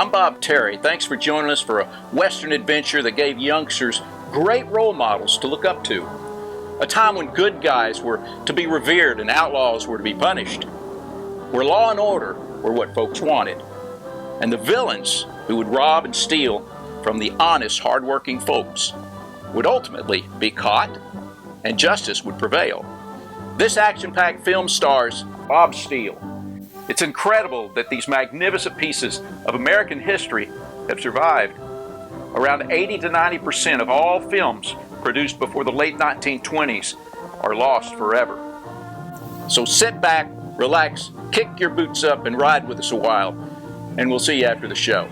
I'm Bob Terry. Thanks for joining us for a Western adventure that gave youngsters great role models to look up to. A time when good guys were to be revered and outlaws were to be punished. Where law and order were what folks wanted. And the villains who would rob and steal from the honest, hard-working folks would ultimately be caught and justice would prevail. This action-packed film stars Bob Steele. It's incredible that these magnificent pieces of American history have survived. Around 80 to 90% of all films produced before the late 1920s are lost forever. So sit back, relax, kick your boots up, and ride with us a while, and we'll see you after the show.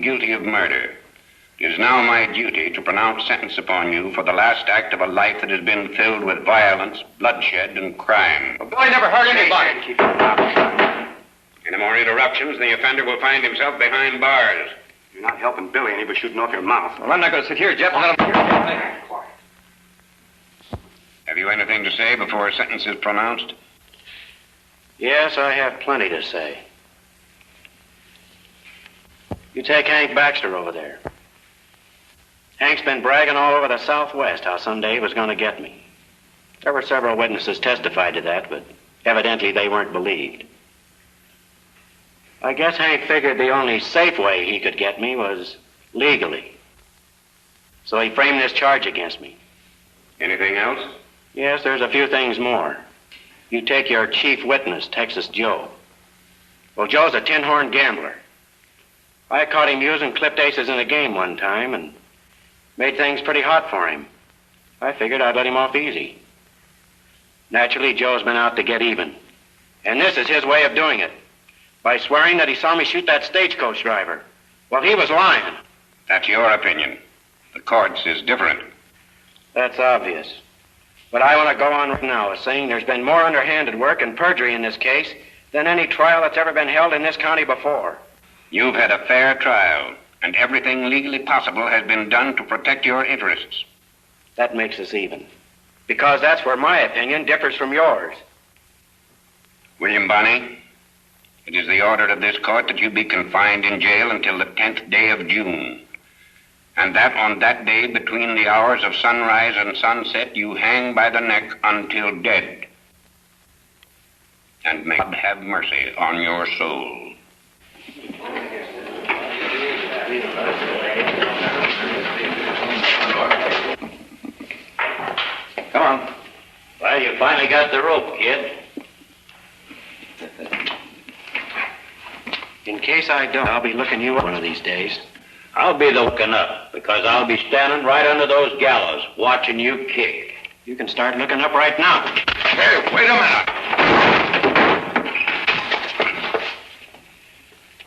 Guilty of murder. It is now my duty to pronounce sentence upon you for the last act of a life that has been filled with violence, bloodshed, and crime. The boy never hurt anybody. Any more interruptions, the offender will find himself behind bars. You're not helping Billy any by shooting off your mouth. Well, I'm not going to sit here, Jeff, and let him... Have you anything to say before a sentence is pronounced? Yes, I have plenty to say. You take Hank Baxter over there. Hank's been bragging all over the Southwest how someday he was going to get me. There were several witnesses testified to that, but evidently they weren't believed. I guess Hank figured the only safe way he could get me was legally. So he framed this charge against me. Anything else? Yes, there's a few things more. You take your chief witness, Texas Joe. Well, Joe's a tin-horn gambler. I caught him using clipped aces in a game one time and made things pretty hot for him. I figured I'd let him off easy. Naturally, Joe's been out to get even. And this is his way of doing it, by swearing that he saw me shoot that stagecoach driver. Well, he was lying. That's your opinion. The court's is different. That's obvious. But I want to go on right now as saying there's been more underhanded work and perjury in this case than any trial that's ever been held in this county before. You've had a fair trial, and everything legally possible has been done to protect your interests. That makes us even, because that's where my opinion differs from yours. William Bonney, it is the order of this court that you be confined in jail until the 10th day of June, and that on that day between the hours of sunrise and sunset you hang by the neck until dead. And may God have mercy on your soul. Come on. Well, you finally got the rope, kid. In case I don't, I'll be looking you up one of these days. I'll be the looking up, because I'll be standing right under those gallows, watching you kick. You can start looking up right now. Hey, wait a minute.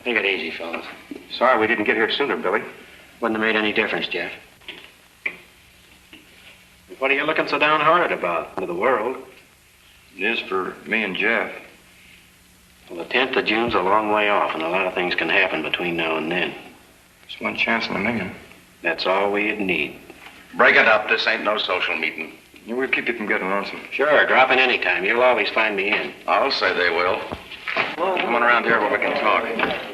Take it easy, fellas. Sorry we didn't get here sooner, Billy. Wouldn't have made any difference, Jeff. What are you looking so downhearted about? To the world. It is for me and Jeff. Well, the 10th of June's a long way off, and a lot of things can happen between now and then. Just one chance in a million. That's all we'd need. Break it up. This ain't no social meeting. Yeah, we'll keep you from getting lonesome. Sure, drop in any time. You'll always find me in. I'll say they will. Come on around here where we can talk.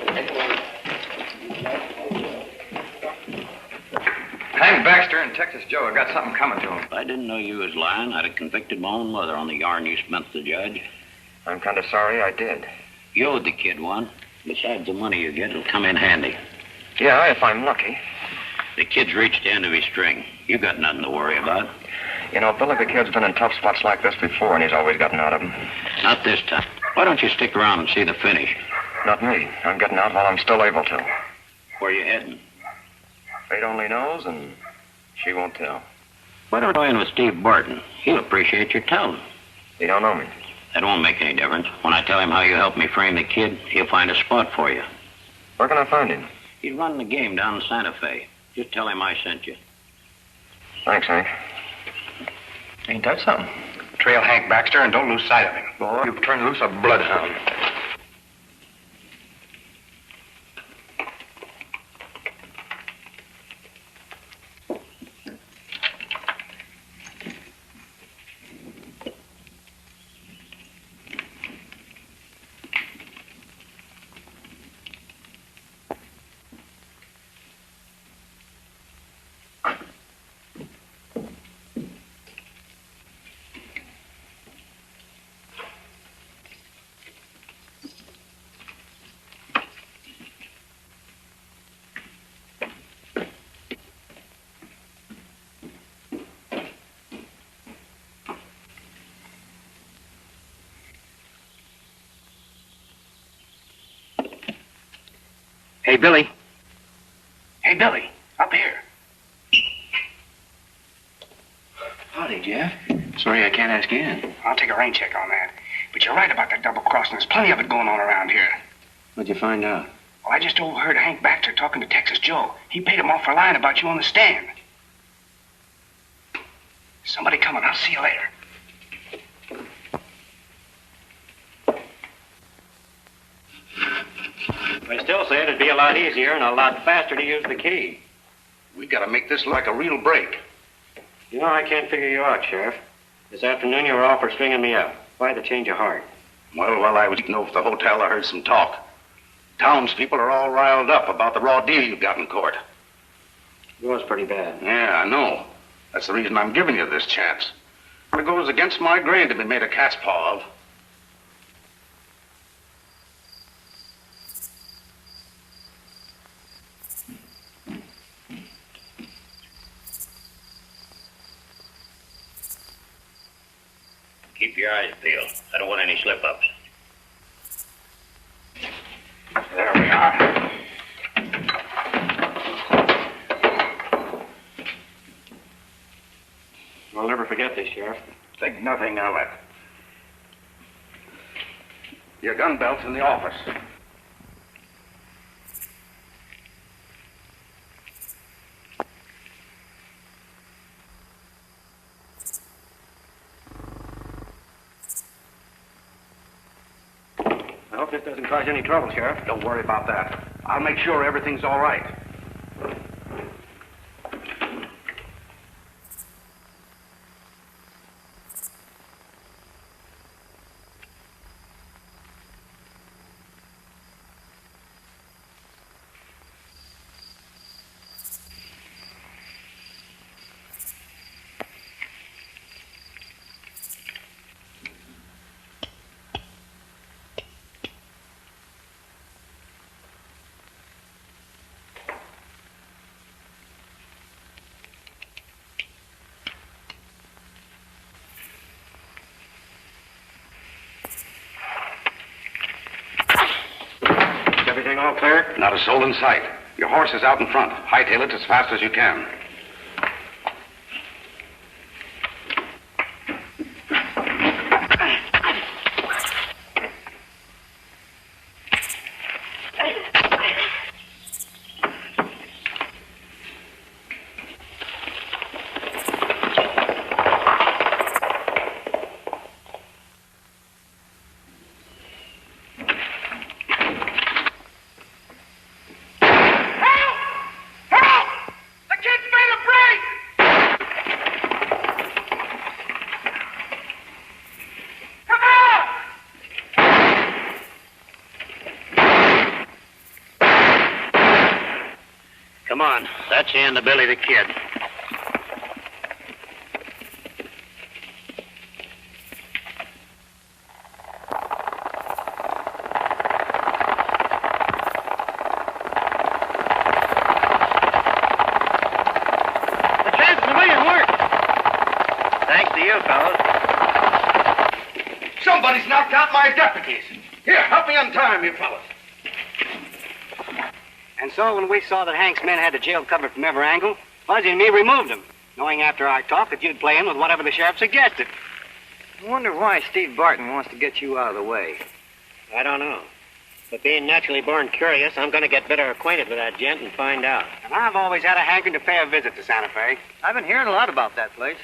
Hank Baxter and Texas Joe have got something coming to them. If I didn't know you was lying, I'd have convicted my own mother on the yarn you spent the judge. I'm kind of sorry I did. You owed the kid one. Besides the money you get, it'll come in handy. Yeah, if I'm lucky. The kid's reached the end of his string. You got nothing to worry about. You know, Billy the Kid's been in tough spots like this before, and he's always gotten out of them. Not this time. Why don't you stick around and see the finish? Not me. I'm getting out while I'm still able to. Where you heading? Fate only knows, and she won't tell. Why don't you go in with Steve Barton? He'll appreciate your telling. He don't know me. That won't make any difference. When I tell him how you helped me frame the kid, he'll find a spot for you. Where can I find him? He's running the game down in Santa Fe. Just tell him I sent you. Thanks, Hank. Ain't that something? Trail Hank Baxter and don't lose sight of him. Boy, you've turned loose a bloodhound. Hey, Billy. Hey, Billy, up here. Howdy, Jeff. Sorry I can't ask you in. I'll take a rain check on that. But you're right about that double crossing. There's plenty of it going on around here. What'd you find out? Well, I just overheard Hank Baxter talking to Texas Joe. He paid him off for lying about you on the stand. Somebody coming. I'll see you later. I still say it'd be a lot easier and a lot faster to use the key. We gotta make this like a real break. You know, I can't figure you out, Sheriff. This afternoon you were all for stringing me up. Why the change of heart? Well, while I was eating over at the hotel, I heard some talk. Townspeople are all riled up about the raw deal you got in court. It was pretty bad. Yeah, I know. That's the reason I'm giving you this chance. It goes against my grain to be made a cat's paw of. Keep your eyes peeled. I don't want any slip-ups. There we are. I'll never forget this, Sheriff. Think nothing of it. Your gun belt's in the office. I hope this doesn't cause any trouble, Sheriff. Don't worry about that. I'll make sure everything's all right. Everything all clear? Not a soul in sight. Your horse is out in front. Hightail it as fast as you can. The kid's That's the end of Billy the Kid. The Trans-Pavilion worked. Thanks to you, fellas. Somebody's knocked out my deputies. Here, help me untie him, you fellas. And so when we saw that Hank's men had the jail covered from every angle, Fuzzy and me removed them, knowing after our talk that you'd play in with whatever the sheriff suggested. I wonder why Steve Barton wants to get you out of the way. I don't know. But being naturally born curious, I'm going to get better acquainted with that gent and find out. And I've always had a hankering to pay a visit to Santa Fe. I've been hearing a lot about that place.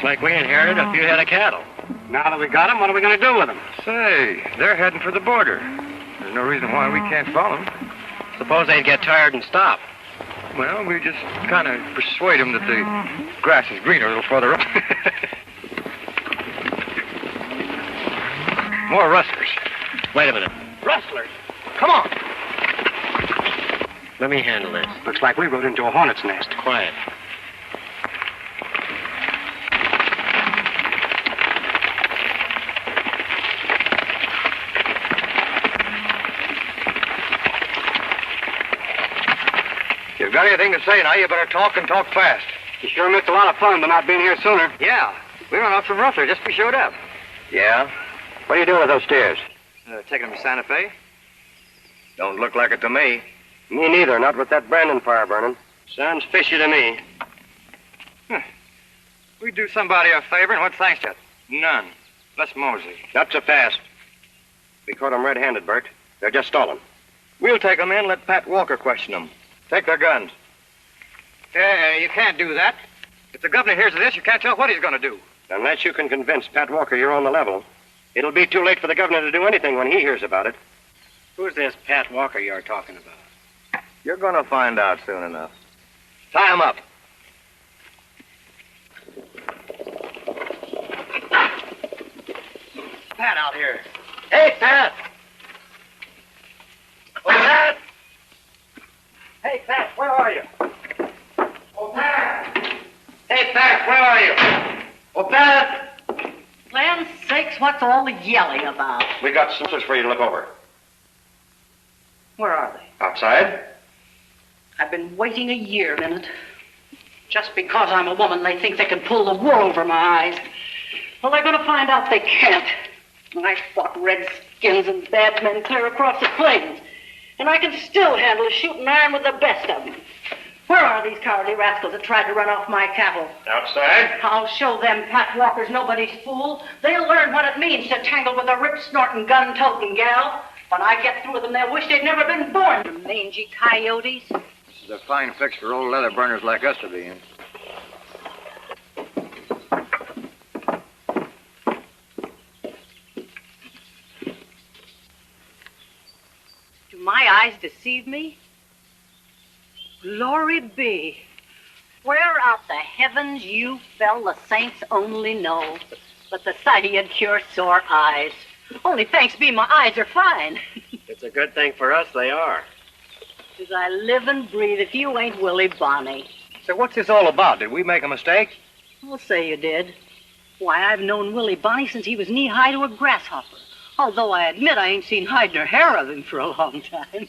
Like we inherited a few head of cattle. Now that we got them, what are we going to do with them? Say, they're heading for the border. There's no reason why we can't follow them. Suppose they'd get tired and stop. Well, we just kind of persuade them that the grass is greener a little further up. More rustlers. Wait a minute. Rustlers? Come on. Let me handle this. Looks like we rode into a hornet's nest. Quiet. If you've got anything to say now, you better talk and talk fast. You sure missed a lot of fun by not being here sooner. Yeah, we run off from Ruffler just as we showed up. Yeah? What are you doing with those stairs? Taking them to Santa Fe. Don't look like it to me. Me neither, not with that Brandon fire burning. Sounds fishy to me. We do somebody a favor, and what thanks to it? None. Let's mosey. Not so fast. We caught them red-handed, Bert. They're just stalling. We'll take them in, let Pat Walker question them. Take their guns. You can't do that. If the governor hears of this, you can't tell what he's going to do. Unless you can convince Pat Walker you're on the level, it'll be too late for the governor to do anything when he hears about it. Who's this Pat Walker you're talking about? You're going to find out soon enough. Tie them up. Pat out here. Hey, Pat! Oh, Pat! Hey, Pat, where are you? Oh, Pat! Hey, Pat, where are you? Oh, Pat! Land's sakes, what's all the yelling about? We got slippers for you to look over. Where are they? Outside? I've been waiting a year, minute. Just because I'm a woman, they think they can pull the wool over my eyes. Well, they're going to find out they can't. I fought redskins and bad men clear across the plains. And I can still handle a shooting iron with the best of them. Where are these cowardly rascals that tried to run off my cattle? Outside? I'll show them Pat Walker's nobody's fool. They'll learn what it means to tangle with a rip-snorting, gun-toting gal. When I get through with them, they'll wish they'd never been born. The mangy coyotes. It's a fine fix for old leather burners like us to be in. Do my eyes deceive me? Glory be. Where out the heavens you fell, the saints only know. But the sight of you cure sore eyes. Only thanks be my eyes are fine. It's a good thing for us they are. As I live and breathe, if you ain't Willie Bonney. So what's this all about? Did we make a mistake? I'll say you did. Why, I've known Willie Bonney since he was knee-high to a grasshopper. Although I admit I ain't seen hide nor hair of him for a long time.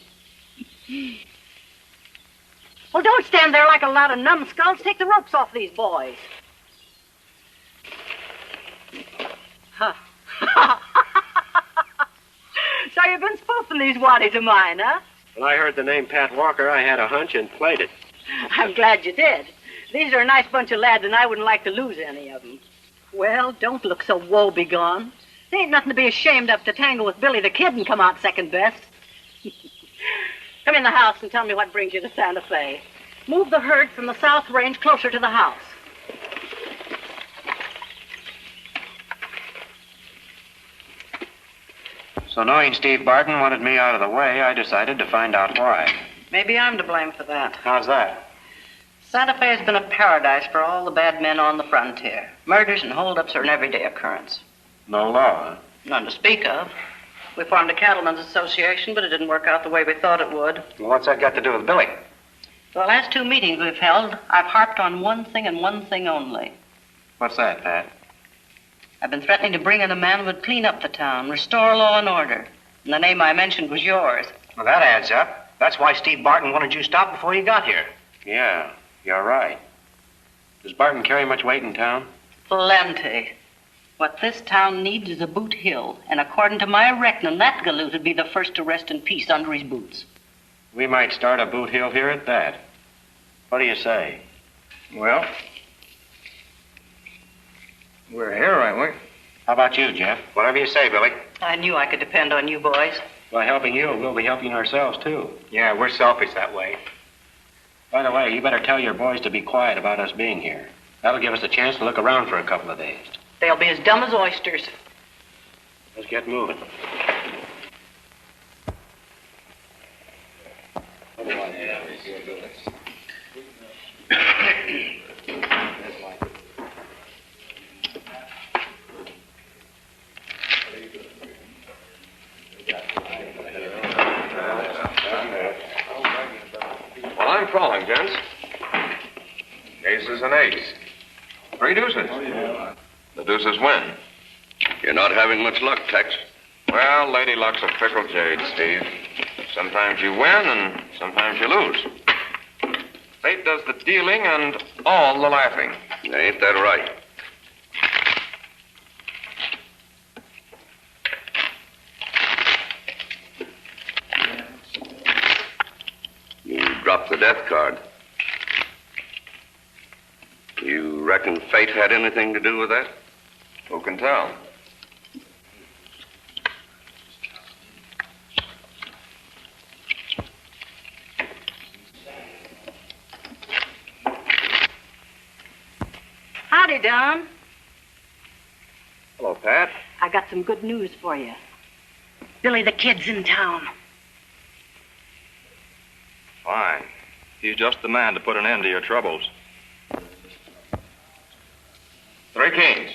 Well, don't stand there like a lot of numbskulls. Take the ropes off these boys. Huh. So you've been spoofing these waddies of mine, huh? When I heard the name Pat Walker, I had a hunch and played it. I'm glad you did. These are a nice bunch of lads, and I wouldn't like to lose any of them. Well, don't look so woe-begone. There ain't nothing to be ashamed of to tangle with Billy the Kid and come out second best. Come in the house and tell me what brings you to Santa Fe. Move the herd from the South Range closer to the house. So knowing Steve Barton wanted me out of the way, I decided to find out why. Maybe I'm to blame for that. How's that? Santa Fe has been a paradise for all the bad men on the frontier. Murders and holdups are an everyday occurrence. No law, huh? None to speak of. We formed a cattlemen's association, but it didn't work out the way we thought it would. Well, what's that got to do with Billy? The last 2 meetings we've held, I've harped on one thing and one thing only. What's that, Pat? I've been threatening to bring in a man who would clean up the town, restore law and order. And the name I mentioned was yours. Well, that adds up. That's why Steve Barton wanted you stopped before you got here. Yeah, you're right. Does Barton carry much weight in town? Plenty. What this town needs is a boot hill, and according to my reckoning, that galoot would be the first to rest in peace under his boots. We might start a boot hill here at that. What do you say? Well, we're here, aren't we? How about you, Jeff? Whatever you say, Billy. I knew I could depend on you boys. By helping you, we'll be helping ourselves, too. Yeah, we're selfish that way. By the way, you better tell your boys to be quiet about us being here. That'll give us a chance to look around for a couple of days. They'll be as dumb as oysters. Let's get moving. Well, I'm calling, gents. Aces and eights. 3 deuces. The deuces win. You're not having much luck, Tex. Well, Lady Luck's a fickle jade, Steve. Sometimes you win and sometimes you lose. Fate does the dealing and all the laughing. Ain't that right? You dropped the death card. You reckon fate had anything to do with that? Who can tell? Howdy, Don. Hello, Pat. I got some good news for you. Billy the Kid's in town. Fine. He's just the man to put an end to your troubles. 3 kings.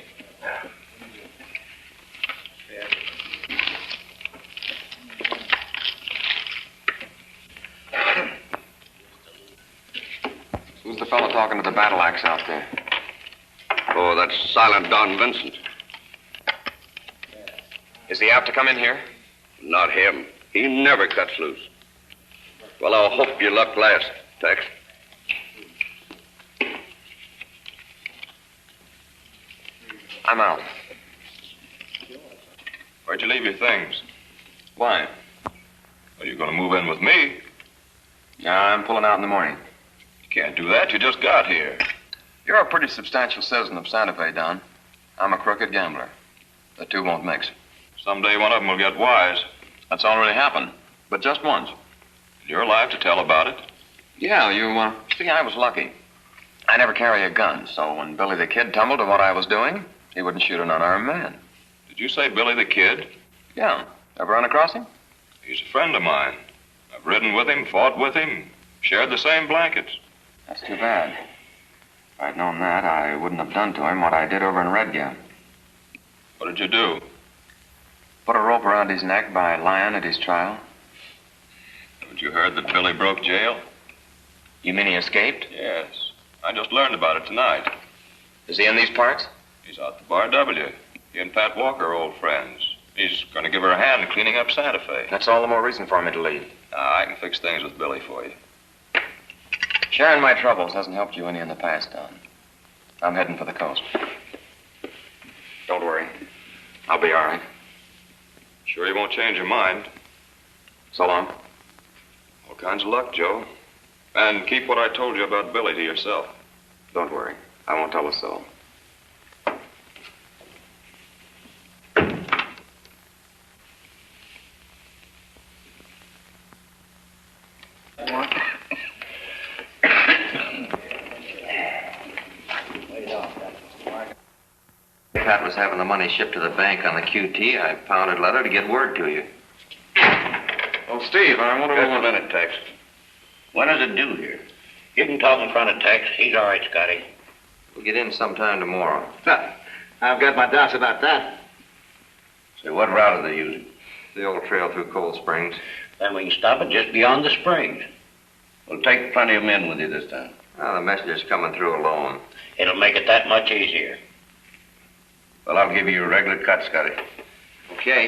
Who's the fellow talking to the battle axe out there? Oh, that's Silent Don Vincent. Is he out to come in here? Not him. He never cuts loose. Well, I'll hope your luck lasts, Tex. I'm out. Where'd you leave your things? Why? Are you going to move in with me? No, I'm pulling out in the morning. You can't do that. You just got here. You're a pretty substantial citizen of Santa Fe, Don. I'm a crooked gambler. The two won't mix. Someday one of them will get wise. That's already happened. But just once. You're alive to tell about it. Yeah, you see, I was lucky. I never carry a gun, so when Billy the Kid tumbled to what I was doing, he wouldn't shoot an unarmed man. Did you say Billy the Kid? Yeah. Ever run across him? He's a friend of mine. I've ridden with him, fought with him, shared the same blankets. That's too bad. If I'd known that, I wouldn't have done to him what I did over in Red Gap. What did you do? Put a rope around his neck by lying at his trial. Haven't you heard that Billy broke jail? You mean he escaped? Yes. I just learned about it tonight. Is he in these parts? He's out to Bar W. He and Pat Walker are old friends. He's going to give her a hand in cleaning up Santa Fe. That's all the more reason for me to leave. I can fix things with Billy for you. Sharing my troubles hasn't helped you any in the past, Don. I'm heading for the coast. Don't worry. I'll be all right. Sure you won't change your mind? So long. All kinds of luck, Joe. And keep what I told you about Billy to yourself. Don't worry. I won't tell a soul. Pat was having the money shipped to the bank on the QT. I pounded leather to get word to you. Oh, Steve, I wonder... Just a minute, Tex. When does it due here? You can talk in front of Tex. He's all right, Scotty. We'll get in sometime tomorrow. I've got my doubts about that. Say, what route are they using? The old trail through Cold Springs. Then we can stop it just beyond the springs. Well, take plenty of men with you this time. Well, the messenger's coming through alone. It'll make it that much easier. Well, I'll give you a regular cut, Scotty. Okay.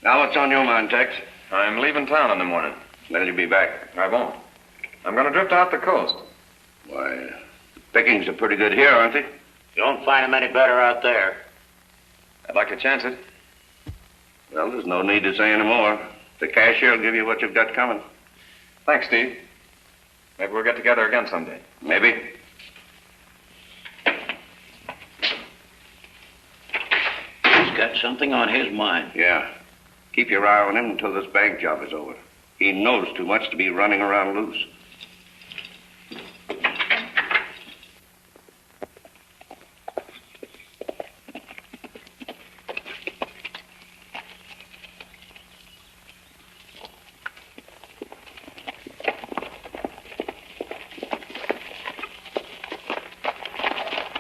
Now, what's on your mind, Tex? I'm leaving town in the morning. When'll you be back? I won't. I'm going to drift out the coast. Why, the pickings are pretty good here, aren't they? You don't find him any better out there. I'd like to chance it. Well, there's no need to say any more. The cashier will give you what you've got coming. Thanks, Steve. Maybe we'll get together again someday. Maybe. He's got something on his mind. Yeah. Keep your eye on him until this bank job is over. He knows too much to be running around loose.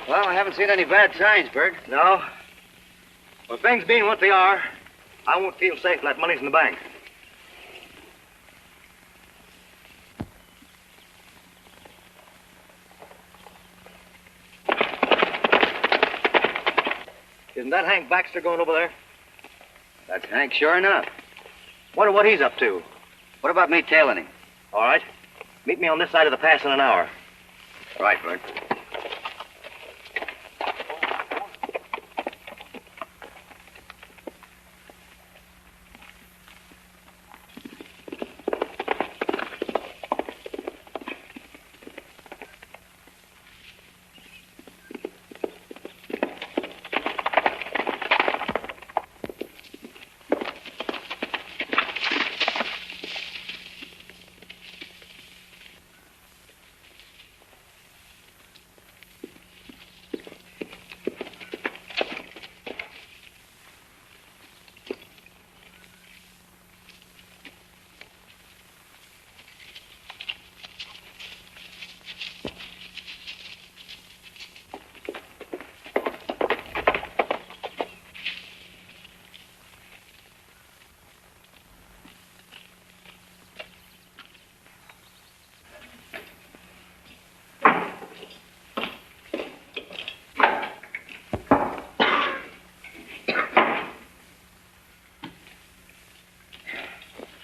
Well, I haven't seen any bad signs, Bert. No. Well, things being what they are, I won't feel safe till that money's in the bank. Isn't that Hank Baxter going over there? That's Hank, sure enough. Wonder what he's up to. What about me tailing him? All right. Meet me on this side of the pass in an hour. Right, Bert.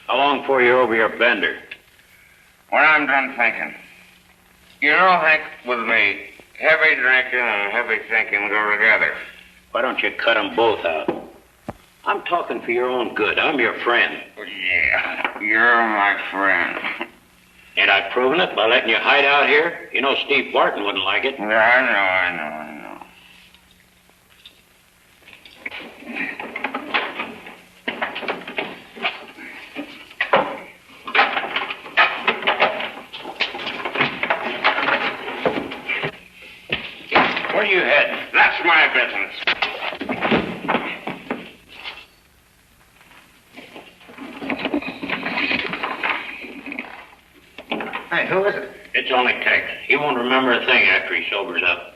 How long before you're over your bender? When I'm done thinking. You know, Hank, with me, heavy drinking and heavy thinking go together. Why don't you cut them both out? I'm talking for your own good. I'm your friend. Yeah, you're my friend. Ain't I proven it by letting you hide out here? You know Steve Barton wouldn't like it. Yeah, I know. Where are you heading? That's my business. Hey, who is it? It's only Tex. He won't remember a thing after he sobers up.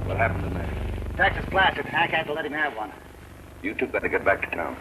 What happened to me? Texas blasted. Hank had to let him have one. You two better get back to town.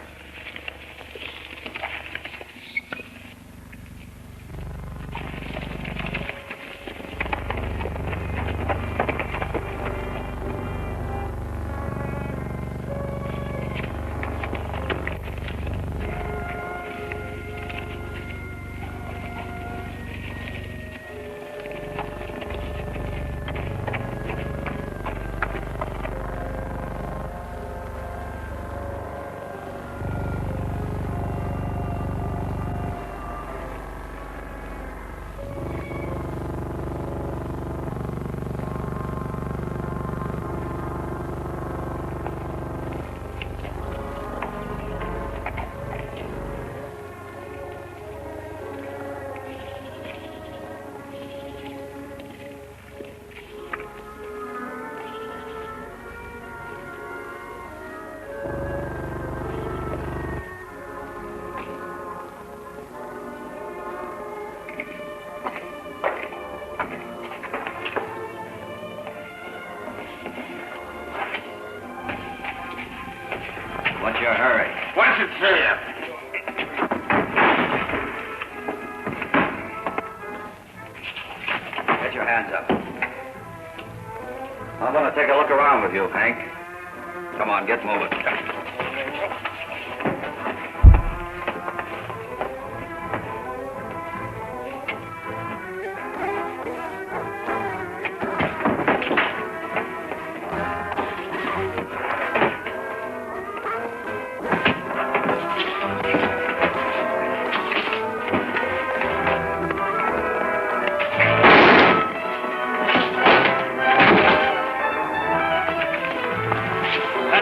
What's your hurry? What's it say? Get your hands up. I'm going to take a look around with you, Hank. Come on, get moving.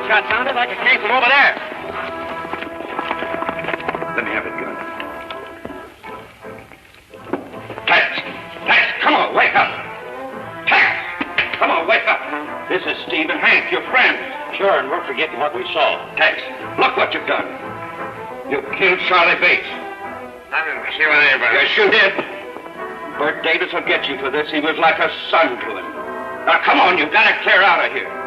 That sounded like it came from over there. Let me have it, gun. Tex, come on, wake up. Tex, come on, wake up. This is Steve and Hank, your friends. Sure, and we're forgetting what we saw. Tex, look what you've done. You killed Charlie Bates. I didn't kill anybody. Yes, you did. Bert Davis will get you for this. He was like a son to him. Now, come on, you've got to clear out of here.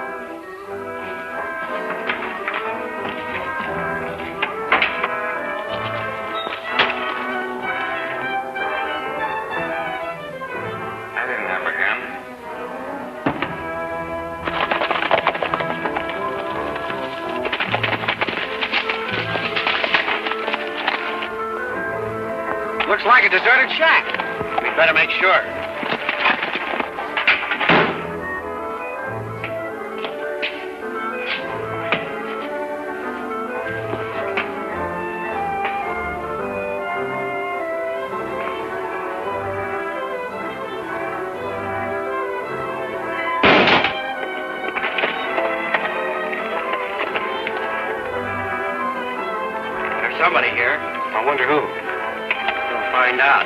Looks like a deserted shack. We'd better make sure. There's somebody here. I wonder who. Find out.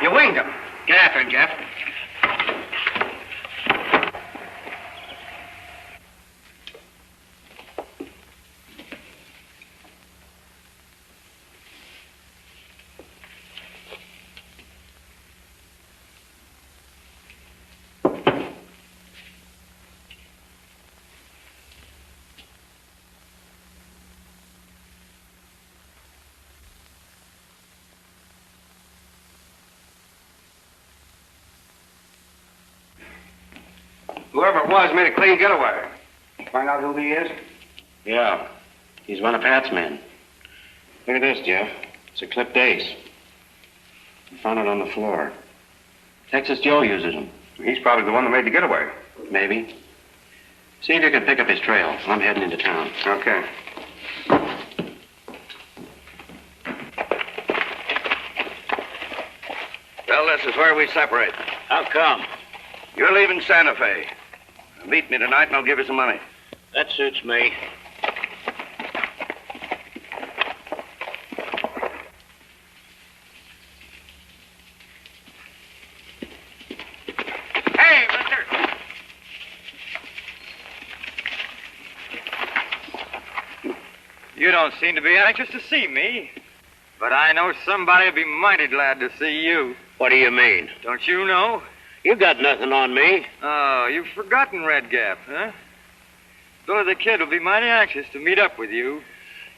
You winged him. Get after him, Jeff. Whoever it was made a clean getaway. Find out who he is? Yeah. He's one of Pat's men. Look at this, Jeff. It's a clipped ace. I found it on the floor. Texas Joe uses them. He's probably the one that made the getaway. Maybe. See if you can pick up his trail. I'm heading into town. Okay. Well, this is where we separate. How come? You're leaving Santa Fe. Meet me tonight and I'll give you some money. That suits me. Hey, mister! You don't seem to be anxious to see me. But I know somebody will be mighty glad to see you. What do you mean? Don't you know? You got nothing on me. Oh, you've forgotten Red Gap, huh? Billy the Kid will be mighty anxious to meet up with you.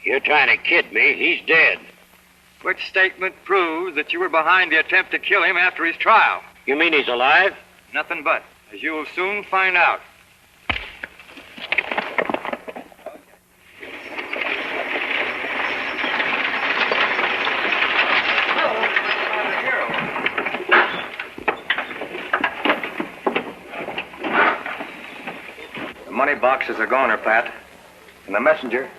You're trying to kid me. He's dead. Which statement proves that you were behind the attempt to kill him after his trial. You mean he's alive? Nothing but, as you will soon find out. The money box is a goner, Pat. And the messenger,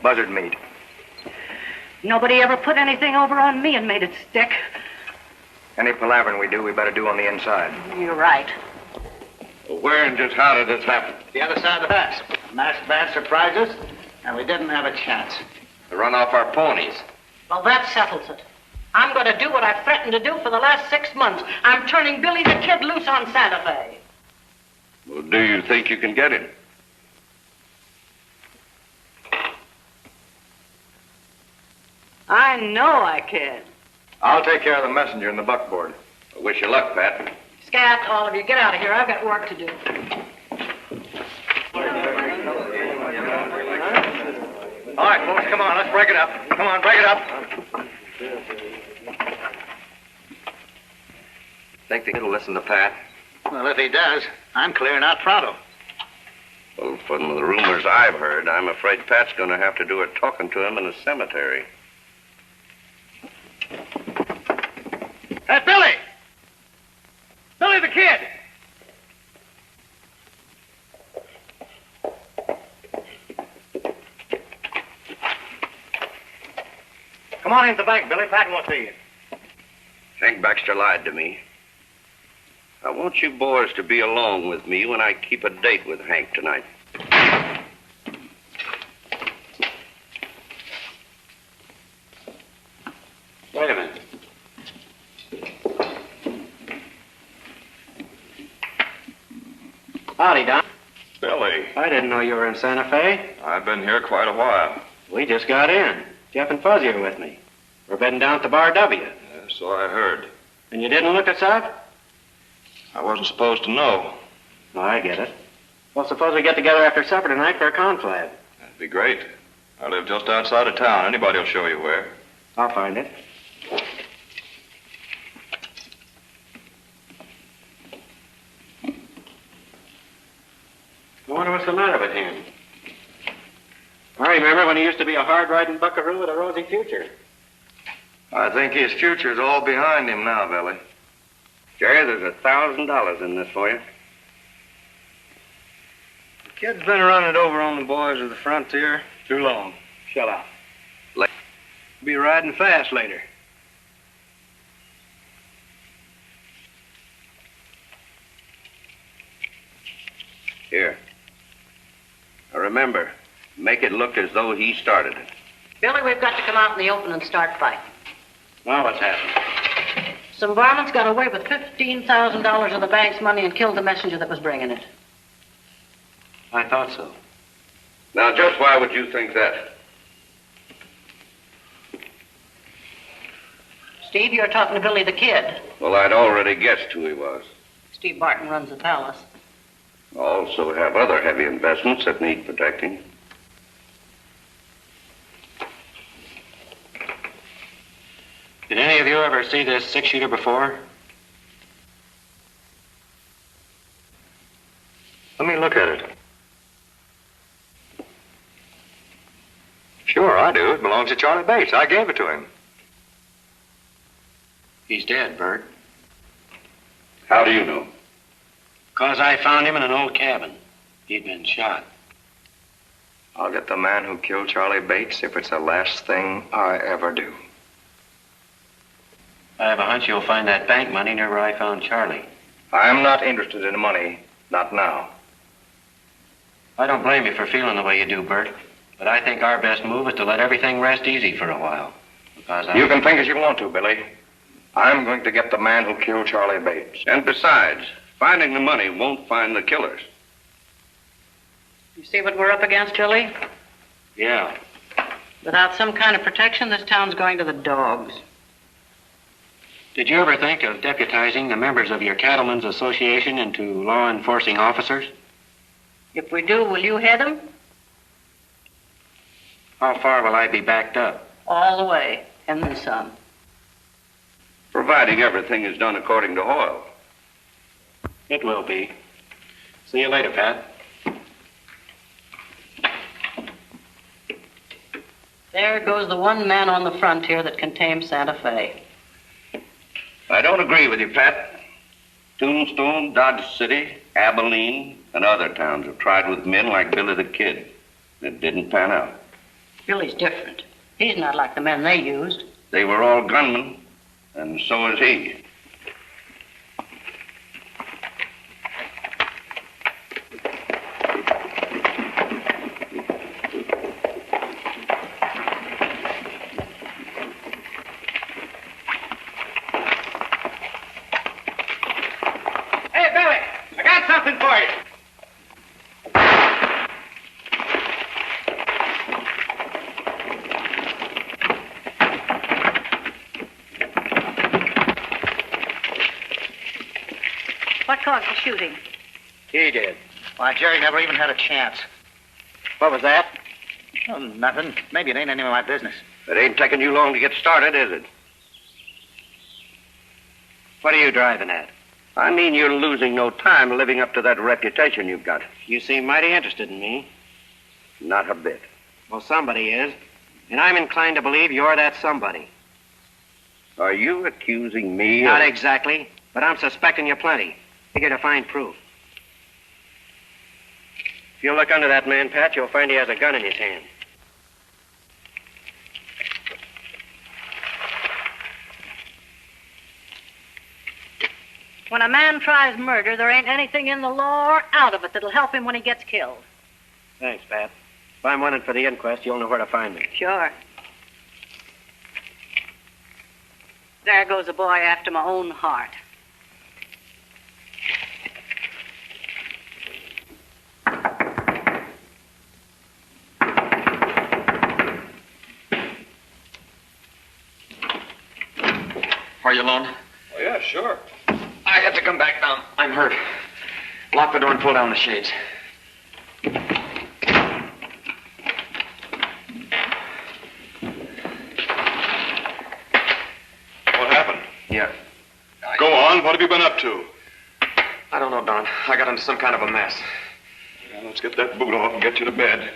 buzzard meat. Nobody ever put anything over on me and made it stick. Any palavering we do, we better do on the inside. You're right. Well, where and just how did this happen? The other side of the pass. Masked band surprised us, and we didn't have a chance. To run off our ponies. Well, that settles it. I'm going to do what I've threatened to do for the last 6 months. I'm turning Billy the Kid loose on Santa Fe. Well, do you think you can get him? I know I can. I'll take care of the messenger and the buckboard. I wish you luck, Pat. Scat, all of you, get out of here. I've got work to do. All right, folks, come on, let's break it up. Come on, break it up. Think the kid will listen to Pat? Well, if he does, I'm clearing out pronto. Well, from the rumors I've heard, I'm afraid Pat's going to have to do a talking to him in the cemetery. Hey, Billy! Billy the Kid! Come on into the bank, Billy. Pat wants to see you. Hank Baxter lied to me. I want you boys to be along with me when I keep a date with Hank tonight. Wait a minute. Howdy, Don. Billy, I didn't know you were in Santa Fe. I've been here quite a while. We just got in. Jeff and Fuzzy are with me. We're bedding down at the Bar W. So I heard. And you didn't look us up? I wasn't supposed to know. Oh, I get it. Well, suppose we get together after supper tonight for a confab. That'd be great. I live just outside of town. Anybody will show you where. I'll find it. I wonder what's the matter with him. I remember when he used to be a hard-riding buckaroo with a rosy future. I think his future's all behind him now, Billy. Jerry, there's $1,000 in this for you. The kid's been running it over on the boys of the frontier too long. Shut up. Be riding fast later. Here. Now remember, make it look as though he started it. Billy, we've got to come out in the open and start fighting. Now what's happened? Some varmints got away with $15,000 of the bank's money and killed the messenger that was bringing it. I thought so. Now, just why would you think that? Steve, you're talking to Billy the Kid. Well, I'd already guessed who he was. Steve Barton runs the palace. I also have other heavy investments that need protecting. Did any of you ever see this six-shooter before? Let me look at it. belongs to Charlie Bates. I gave it to him. He's dead, Bert. How do you know? 'Cause I found him in an old cabin. He'd been shot. I'll get the man who killed Charlie Bates if it's the last thing I ever do. I have a hunch you'll find that bank money near where I found Charlie. I'm not interested in money. Not now. I don't blame you for feeling the way you do, Bert. But I think our best move is to let everything rest easy for a while. Because You can think as you want to, Billy. I'm going to get the man who killed Charlie Bates. And besides, finding the money won't find the killers. You see what we're up against, Billy? Yeah. Without some kind of protection, this town's going to the dogs. Did you ever think of deputizing the members of your Cattlemen's Association into law enforcing officers? If we do, will you head them? How far will I be backed up? All the way, and then some. Providing everything is done according to oil. It will be. See you later, Pat. There goes the one man on the frontier that can tame Santa Fe. I don't agree with you, Pat. Tombstone, Dodge City, Abilene, and other towns have tried with men like Billy the Kid. It didn't pan out. Billy's different. He's not like the men they used. They were all gunmen, and so is he. Hey, Billy, I got something for you. What caused the shooting? He did. Why, Jerry never even had a chance. What was that? Oh, nothing. Maybe it ain't any of my business. It ain't taking you long to get started, is it? What are you driving at? I mean, you're losing no time living up to that reputation you've got. You seem mighty interested in me. Not a bit. Well, somebody is. And I'm inclined to believe you're that somebody. Are you accusing me Not of... exactly, but I'm suspecting you plenty. Figure to find proof. If you look under that man, Pat, you'll find he has a gun in his hand. When a man tries murder, there ain't anything in the law or out of it that'll help him when he gets killed. Thanks, Pat. If I'm wanted for the inquest, you'll know where to find me. Sure. There goes a boy after my own heart. Are you alone? Oh, yeah, sure. I had to come back down. I'm hurt. Lock the door and pull down the shades. What happened? Yeah. Go on. What have you been up to? I don't know, Don. I got into some kind of a mess. Now, let's get that boot off and get you to bed.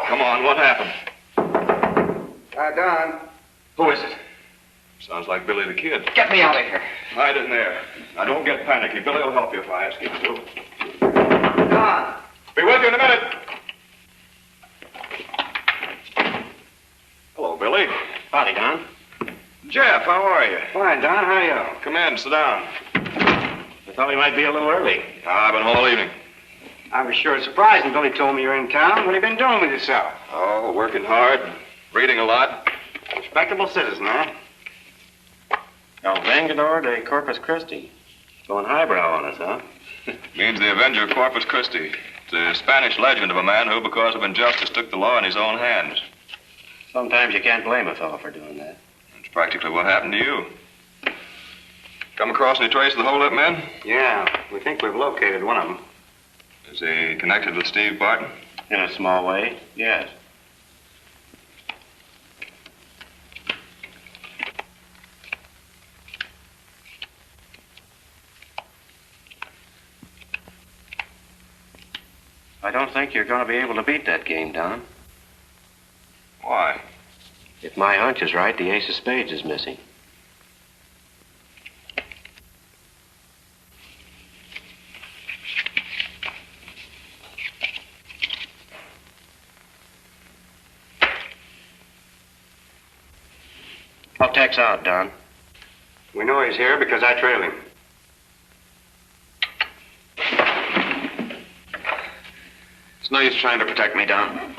Come on, what happened? Don. Who is it? Sounds like Billy the Kid. Get me out of here. Hide in there. Now, don't get panicky. Billy will help you if I ask him to. Don. Be with you in a minute. Hello, Billy. Howdy, Don. Jeff, how are you? Fine, Don. How are you? Come in, sit down. I thought we might be a little early. I've been all evening. I was sure surprised when Billy told me you were in town. What have you been doing with yourself? Oh, working hard, reading a lot. Respectable citizen, huh? El Vengador de Corpus Christi. Going highbrow on us, huh? Means the Avenger of Corpus Christi. It's a Spanish legend of a man who, because of injustice, took the law in his own hands. Sometimes you can't blame a fellow for doing that. That's practically what happened to you. Come across any trace of the holdup men? Yeah, we think we've located one of them. Is he connected with Steve Barton? In a small way, yes. I don't think you're going to be able to beat that game, Don. Why? If my hunch is right, the ace of spades is missing. I'll Tex out, Don. We know he's here because I trailed him. It's no use trying to protect me, Don.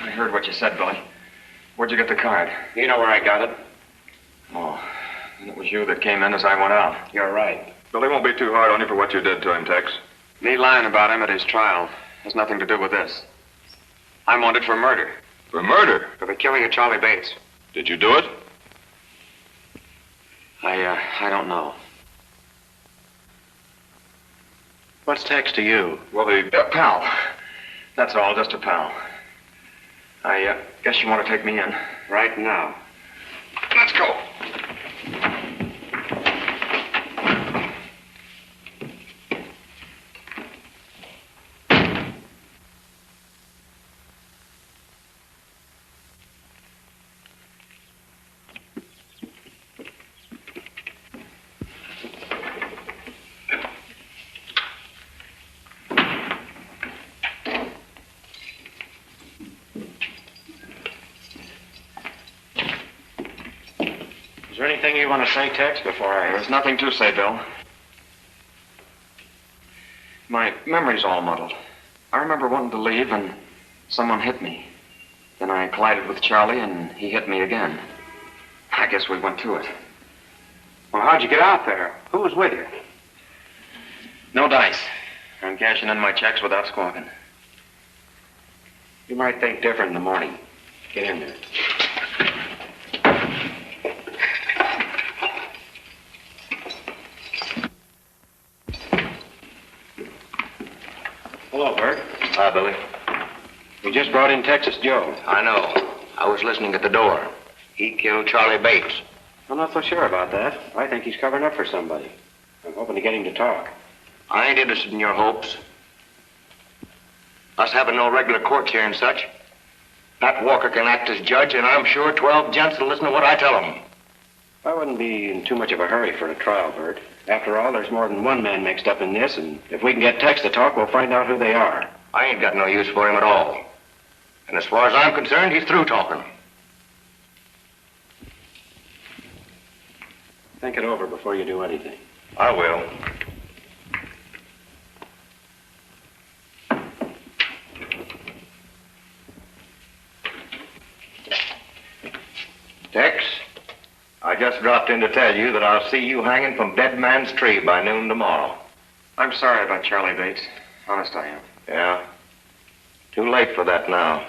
I heard what you said, Billy. Where'd you get the card? You know where I got it. Oh, and it was you that came in as I went out. You're right. Billy won't be too hard on you for what you did to him, Tex. Me lying about him at his trial has nothing to do with this. I'm wanted for murder. For murder? For the killing of Charlie Bates. Did you do it? I don't know. What's Tex to you? Well, pal. That's all, just a pal. I guess you want to take me in. Right now. Let's go. Is there anything you want to say, Tex, before I... There's nothing to say, Bill. My memory's all muddled. I remember wanting to leave and someone hit me. Then I collided with Charlie and he hit me again. I guess we went to it. Well, how'd you get out there? Who was with you? No dice. I'm cashing in my checks without squawking. You might think different in the morning. Get in there. Hello, Bert. Hi, Billy. We just brought in Texas Joe. I know. I was listening at the door. He killed Charlie Bates. I'm not so sure about that. I think he's covering up for somebody. I'm hoping to get him to talk. I ain't interested in your hopes. Us having no regular courts here and such. Pat Walker can act as judge, and I'm sure 12 gents will listen to what I tell them. I wouldn't be in too much of a hurry for a trial, Bert. After all, there's more than one man mixed up in this, and if we can get Tex to talk, we'll find out who they are. I ain't got no use for him at all. And as far as I'm concerned, he's through talking. Think it over before you do anything. I will. Tex, I just dropped in to tell you that I'll see you hanging from Dead Man's Tree by noon tomorrow. I'm sorry about Charlie Bates. Honest, I am. Yeah. Too late for that now.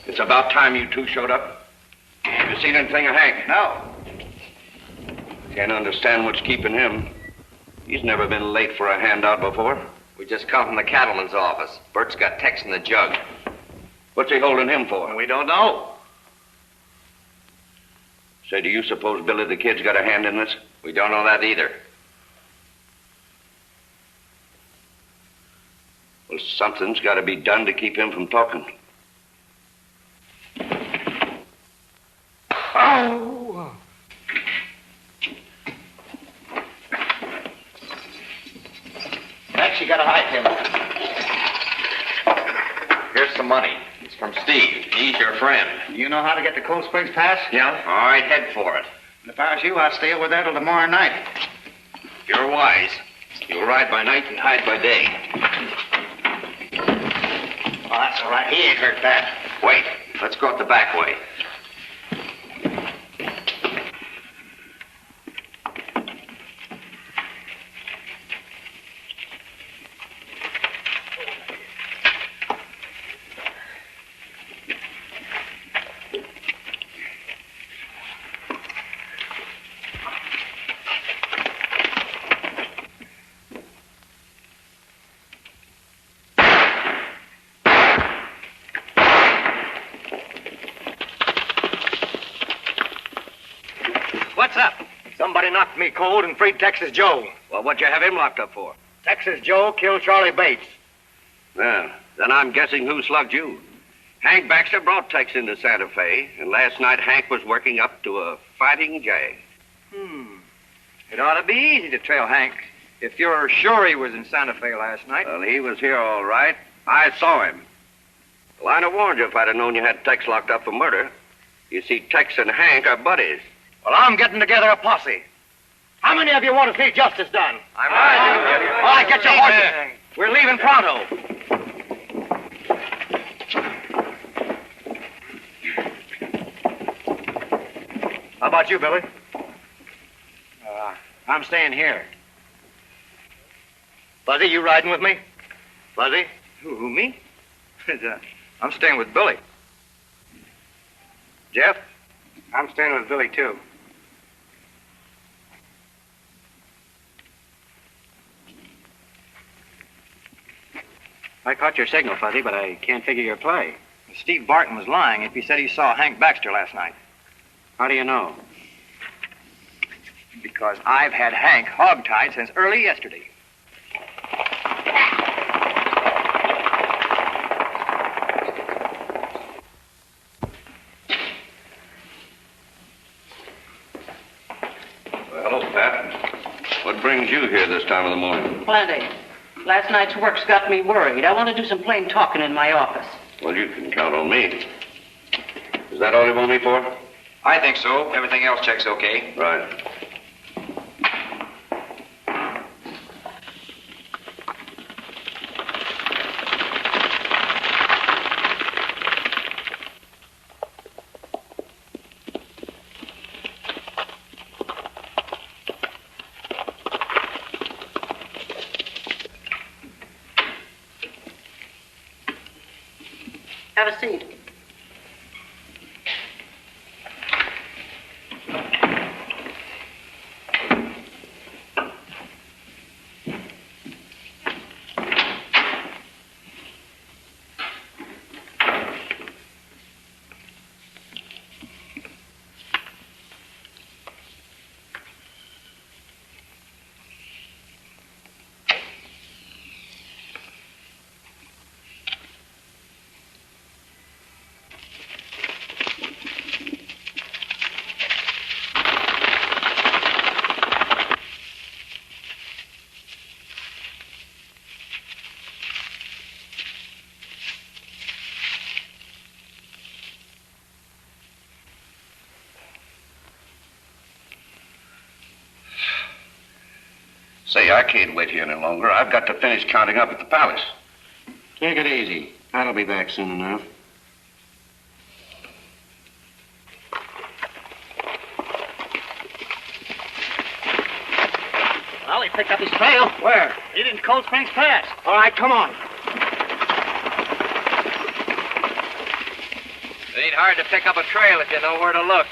It's about time you two showed up. You seen anything of Hank? No. Can't understand what's keeping him. He's never been late for a handout before. We just come from the cattleman's office. Bert's got Tex in the jug. What's he holding him for? We don't know. Say, do you suppose Billy the Kid's got a hand in this? We don't know that either. Well, something's got to be done to keep him from talking. Oh! Tex, you gotta hide him. Here's some money. It's from Steve. He's your friend. You know how to get to Cold Springs Pass? Yeah? All right, head for it. And if I was you, I'd stay over there till tomorrow night. You're wise. You'll ride by night and hide by day. Oh, that's all right. He ain't hurt bad. Wait. Let's go up the back way. knocked me cold and freed Texas Joe. Well, what'd you have him locked up for? Texas Joe killed Charlie Bates. Well, then I'm guessing who slugged you. Hank Baxter brought Tex into Santa Fe, and last night Hank was working up to a fighting jag. It ought to be easy to trail Hank if you're sure he was in Santa Fe last night. Well, he was here all right. I saw him. Well, I'd have warned you if I'd have known you had Tex locked up for murder. You see, Tex and Hank are buddies. Well, I'm getting together a posse. How many of you want to see justice done? I do. All right, get your horses. We're leaving pronto. How about you, Billy? I'm staying here. Fuzzy, you riding with me? Fuzzy? Who, me? I'm staying with Billy. Jeff? I'm staying with Billy, too. I caught your signal, Fuzzy, but I can't figure your play. Steve Barton was lying if he said he saw Hank Baxter last night. How do you know? Because I've had Hank hogtied since early yesterday. Well, hello, Pat. What brings you here this time of the morning? Plenty. Last night's work's got me worried. I want to do some plain talking in my office. Well, you can count on me. Is that all you want me for? I think so. Everything else checks okay. Right. Have a seat. Say, I can't wait here any longer. I've got to finish counting up at the palace. Take it easy. I'll be back soon enough. Well, he picked up his trail. Where? He didn't Cold Springs Pass. All right, come on. It ain't hard to pick up a trail if you know where to look.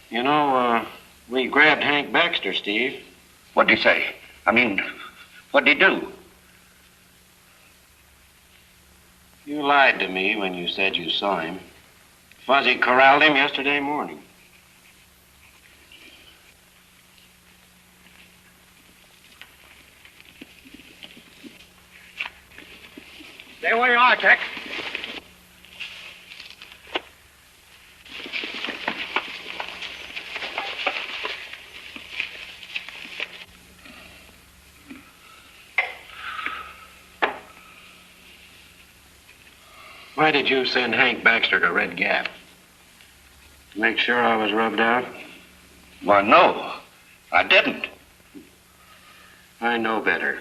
You know, we grabbed Hank Baxter, Steve. What'd he say? I mean, what'd he do? You lied to me when you said you saw him. Fuzzy corralled him yesterday morning. Stay where you are, Tex. Why did you send Hank Baxter to Red Gap? To make sure I was rubbed out? Why, no, I didn't. I know better.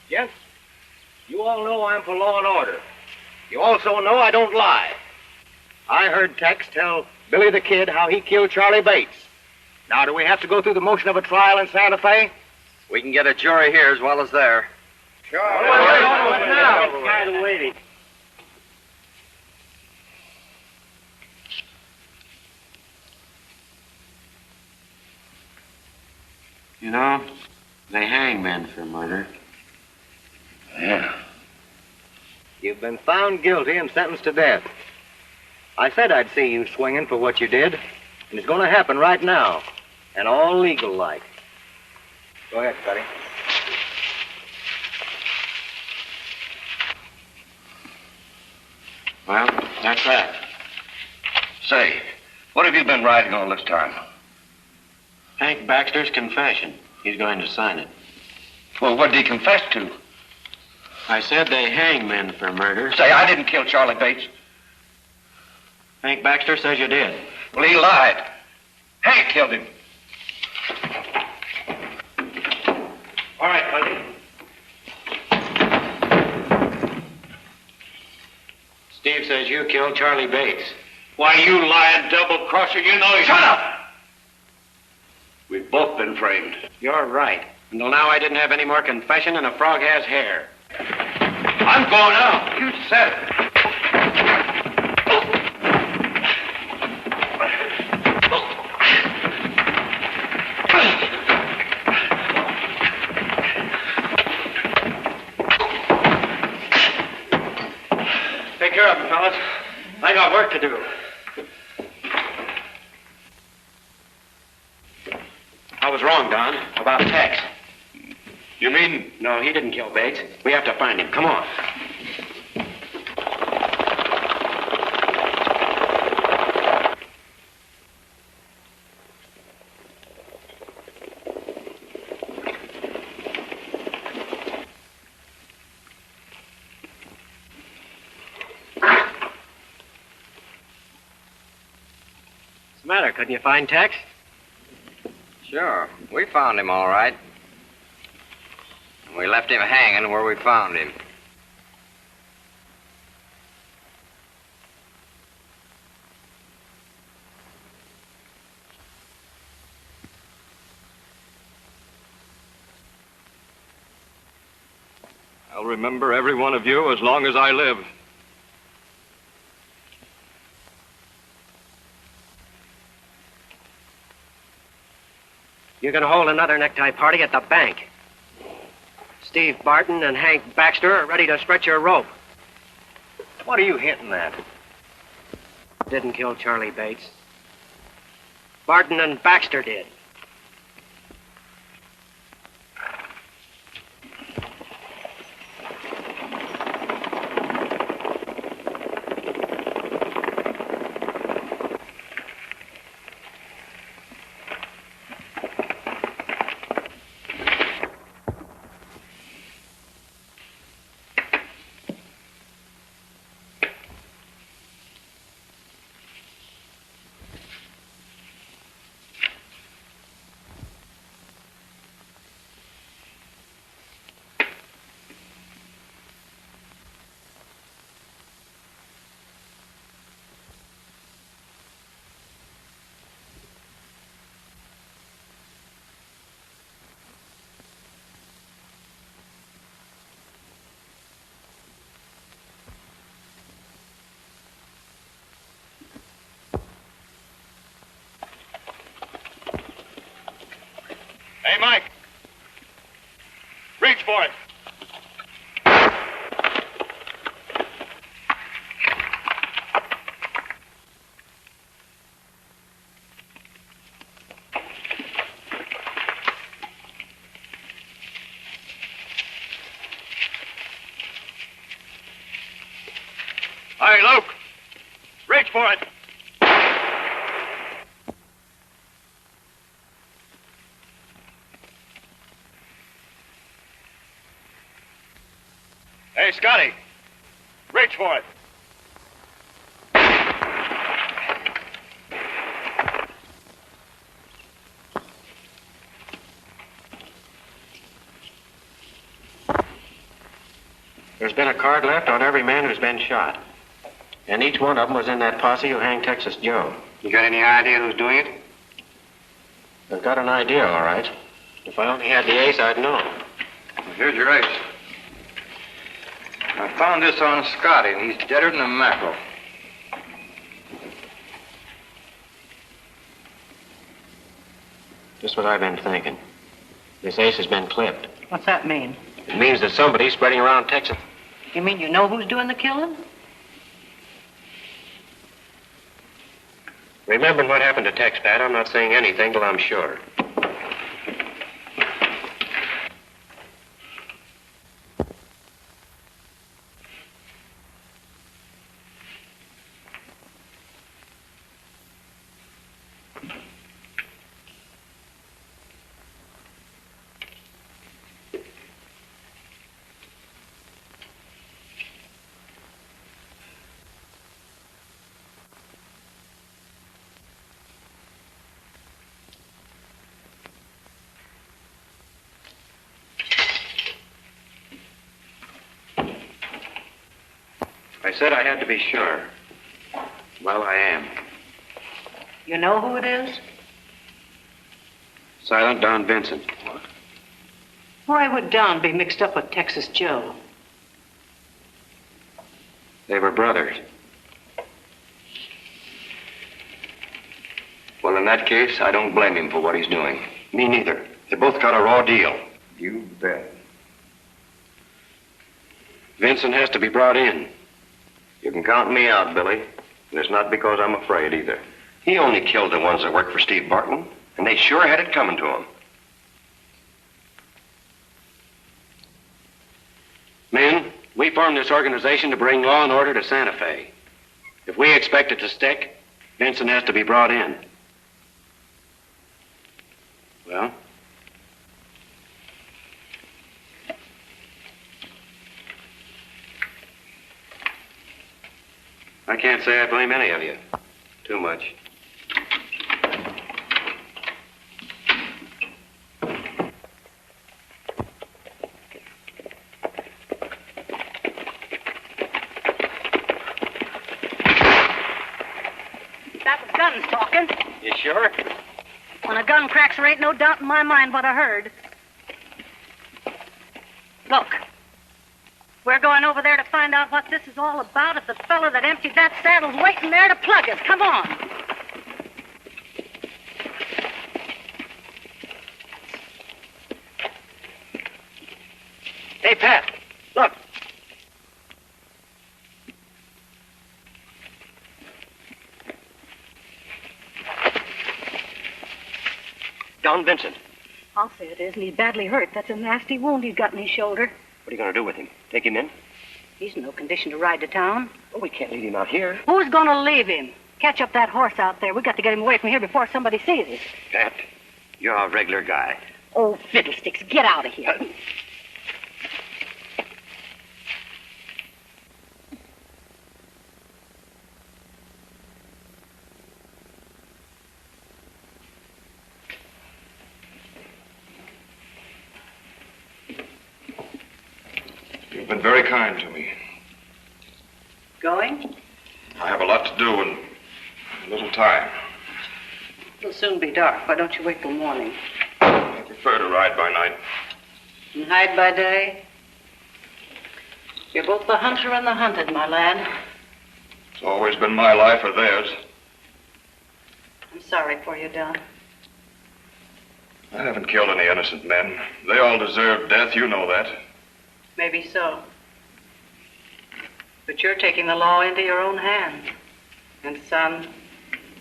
Gents, you all know I'm for law and order. You also know I don't lie. I heard Tex tell Billy the Kid how he killed Charlie Bates. Now, do we have to go through the motion of a trial in Santa Fe? We can get a jury here as well as there. Sure. Now, it's kind of waiting. You know, they hang men for murder. Yeah. You've been found guilty and sentenced to death. I said I'd see you swinging for what you did, and it's going to happen right now, and all legal-like. Go ahead, Scotty. Well, that's that. Say, what have you been writing all this time? Hank Baxter's confession. He's going to sign it. Well, what did he confess to? I said they hang men for murder. Say, I didn't kill Charlie Bates. Hank Baxter says you did. Well, he lied. Hank killed him. All right, Fuzzy. Steve says you killed Charlie Bates. Why, you lying double-crosser, you know you... Shut up! We've both been framed. You're right. Until now, I didn't have any more confession than a frog has hair. I'm going out. You said it. Take care of him, fellas. I got work to do. I was wrong, Don, about Tex. You mean... No, he didn't kill Bates. We have to find him. Come on. What's the matter? Couldn't you find Tex? Sure. We found him all right. We left him hanging where we found him. I'll remember every one of you as long as I live. You're going to hold another necktie party at the bank. Steve Barton and Hank Baxter are ready to stretch your rope. What are you hinting at? Didn't kill Charlie Bates. Barton and Baxter did. Hey, Mike. Reach for it. Hey, Luke. Reach for it. Hey, Scotty. Reach for it. There's been a card left on every man who's been shot. And each one of them was in that posse who hanged Texas Joe. You got any idea who's doing it? I've got an idea, all right. If I only had the ace, I'd know. Well, here's your ace. I found this on Scotty, and he's deader than a mackerel. Just what I've been thinking. This ace has been clipped. What's that mean? It means that somebody's spreading around Texas. You mean you know who's doing the killing? Remembering what happened to Tex, Pat, I'm not saying anything till I'm sure. I said I had to be sure. Well, I am. You know who it is? Silent Don Vincent. What? Why would Don be mixed up with Texas Joe? They were brothers. Well, in that case, I don't blame him for what he's doing. Me neither. They both got a raw deal. You bet. Vincent has to be brought in. You can count me out, Billy. And it's not because I'm afraid either. He only killed the ones that worked for Steve Barton, and they sure had it coming to him. Men, we formed this organization to bring law and order to Santa Fe. If we expect it to stick, Vincent has to be brought in. Well? I can't say I blame any of you. Too much. That was guns talking. You sure? When a gun cracks, there ain't no doubt in my mind what I heard. Look. We're going over there to find out what this is all about. If the fellow that emptied that saddle's waiting there to plug us. Come on. Hey, Pat, look. Don Vincent. I'll say it is, and he's badly hurt. That's a nasty wound he's got in his shoulder. What are you going to do with him? Take him in? He's in no condition to ride to town. Oh, we can't leave him out here. Who's going to leave him? Catch up that horse out there. We got to get him away from here before somebody sees us. Pat, you're a regular guy. Oh, fiddlesticks, get out of here. You've been very kind to me. Going? I have a lot to do and little time. It'll soon be dark. Why don't you wait till morning? I prefer to ride by night. And hide by day? You're both the hunter and the hunted, my lad. It's always been my life or theirs. I'm sorry for you, Don. I haven't killed any innocent men. They all deserve death, you know that. Maybe so. But you're taking the law into your own hands. And, son,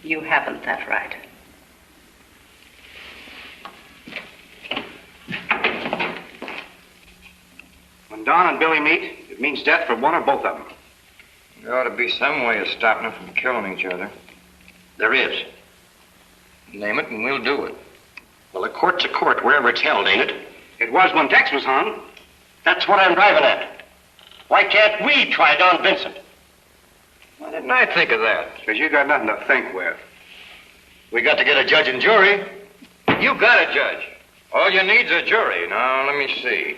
you haven't that right. When Don and Billy meet, it means death for one or both of them. There ought to be some way of stopping them from killing each other. There is. Name it and we'll do it. Well, a court's a court wherever it's held, ain't it? It was when Tex was hung. That's what I'm driving at. Why can't we try Don Vincent? Why didn't I think of that? Because you got nothing to think with. We got to get a judge and jury. You got a judge. All you need's a jury. Now, let me see.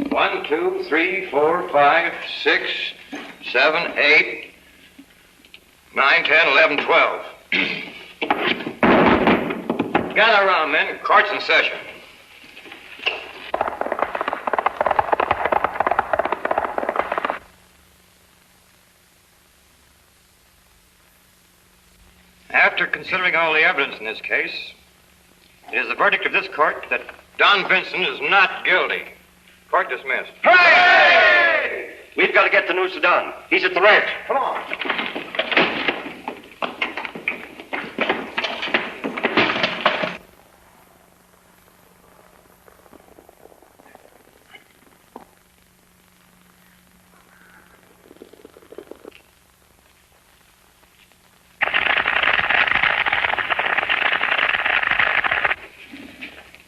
1, 2, 3, 4, 5, 6, 7, 8, 9, 10, 11, 12. Gather around, men. Court's in session. After considering all the evidence in this case, It is the verdict of this court that Don Vincent is not guilty. Court dismissed. Hooray! We've got to get the news to Don. He's at the ranch. Come on.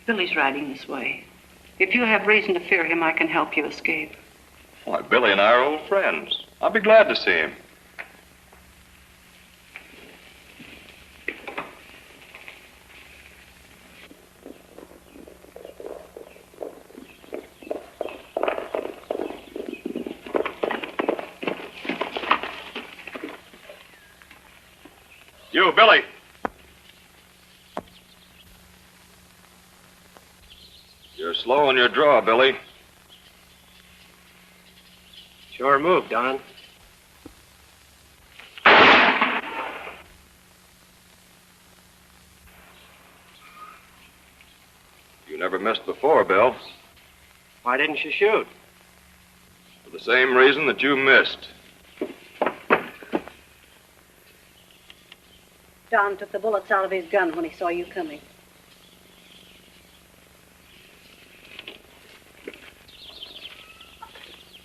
Billy's riding this way. If you have reason to fear him, I can help you escape. Why, Billy and I are old friends. I'll be glad to see him. You, Billy. You're slow on your draw, Billy. Sure move, Don. You never missed before, Bill. Why didn't you shoot? For the same reason that you missed. Don took the bullets out of his gun when he saw you coming.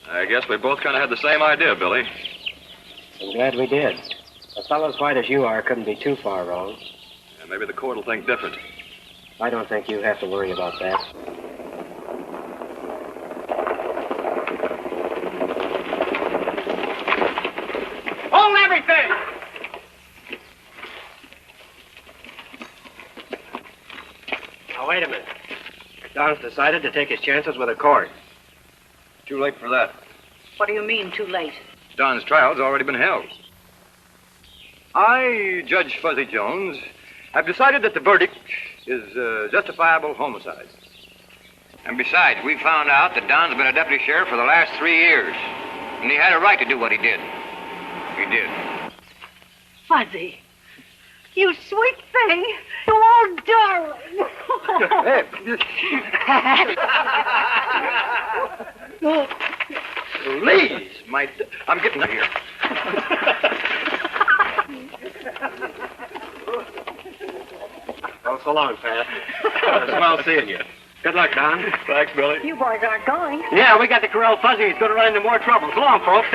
I guess we both kind of had the same idea, Billy. I'm glad we did. A fellow as white as you are couldn't be too far wrong. Yeah, maybe the court will think different. I don't think you have to worry about that. Hold everything! Now, wait a minute. Don's decided to take his chances with a court. Too late for that. What do you mean, too late? Don's trial's already been held. I, Judge Fuzzy Jones, have decided that the verdict is justifiable homicide. And besides, we found out that Don's been a deputy sheriff for the last 3 years. And he had a right to do what he did. He did. Fuzzy. You sweet thing. You old darling. Please, I'm getting out of here. Well, so long, Pat. Smile seeing you. Good luck, Don. Thanks, Billy. You boys aren't going. Yeah, we got to corral Fuzzy. He's going to run into more trouble. So long, folks.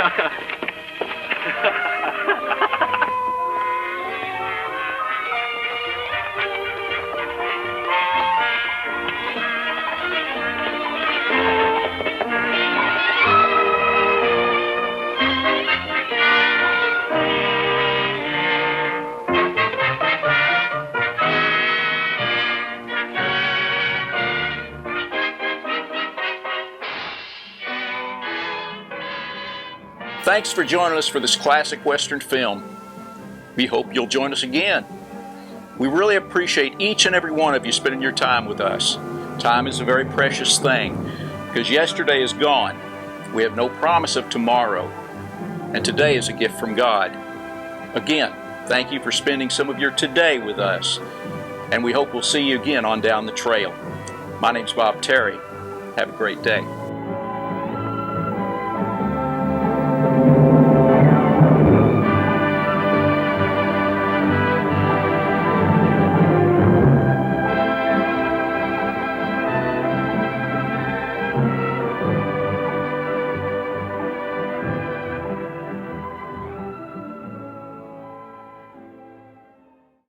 Thanks for joining us for this classic Western film. We hope you'll join us again. We really appreciate each and every one of you spending your time with us. Time is a very precious thing because yesterday is gone. We have no promise of tomorrow, and today is a gift from God. Again, thank you for spending some of your today with us, and we hope we'll see you again on down the trail. My name's Bob Terry. Have a great day.